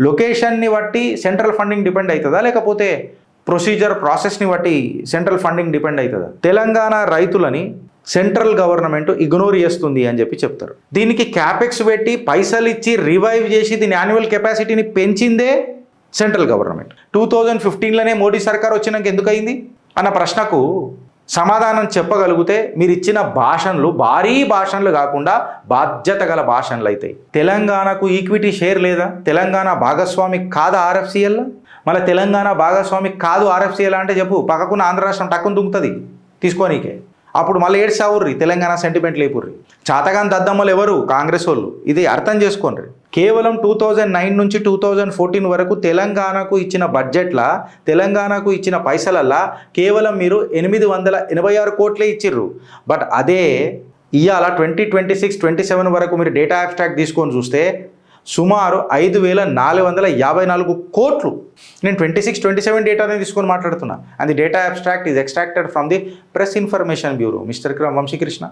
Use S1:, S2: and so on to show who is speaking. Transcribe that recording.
S1: లొకేషన్ని బట్టి central funding depend అవుతుందా, లేకపోతే ప్రొసీజర్ ప్రాసెస్ని బట్టి సెంట్రల్ ఫండింగ్ డిపెండ్ అవుతుందా? తెలంగాణ రైతులని సెంట్రల్ గవర్నమెంట్ ఇగ్నోర్ చేస్తుంది అని చెప్పి చెప్తారు. దీనికి క్యాపెక్స్ పెట్టి పైసలు ఇచ్చి రివైవ్ చేసి దీని యాన్యువల్ కెపాసిటీని పెంచిందే సెంట్రల్ గవర్నమెంట్. 2015లోనే మోడీ సర్కార్ వచ్చినాక ఎందుకు అయింది అన్న ప్రశ్నకు సమాధానం చెప్పగలిగితే మీరు ఇచ్చిన భాషణలు భారీ భాషణలు కాకుండా బాధ్యత గల భాషణలు అవుతాయి. తెలంగాణకు ఈక్విటీ షేర్ లేదా? తెలంగాణ భాగస్వామి కాదా ఆర్ఎఫ్సిఎల్? మళ్ళీ తెలంగాణ భాగస్వామి కాదు ఆర్ఎఫ్సిఎల్ అంటే చెప్పు, పక్కకున్న ఆంధ్ర రాష్ట్రం టక్కుని దుంకుతుంది తీసుకోనీకే. అప్పుడు మళ్ళీ ఏడ్చావుర్రి, తెలంగాణ సెంటిమెంట్ లేపుర్రి. చాతగాని దద్దమ్మలు ఎవరు? కాంగ్రెస్ వాళ్ళు. ఇది అర్థం చేసుకోండి. కేవలం 2009 నుంచి 2014 వరకు తెలంగాణకు ఇచ్చిన బడ్జెట్లా, తెలంగాణకు ఇచ్చిన పైసలల్లా కేవలం మీరు 886 కోట్లే ఇచ్చిర్రు. బట్ అదే ఇవాళ 2026-27 వరకు మీరు డేటా అబ్స్ట్రాక్ట్ తీసుకొని చూస్తే సుమారు 5454 కోట్లు. నేను 26-27 డేటానే తీసుకొని మాట్లాడుతున్నా. And the data abstract is extracted from the press information bureau. Mister Vamsikrishna.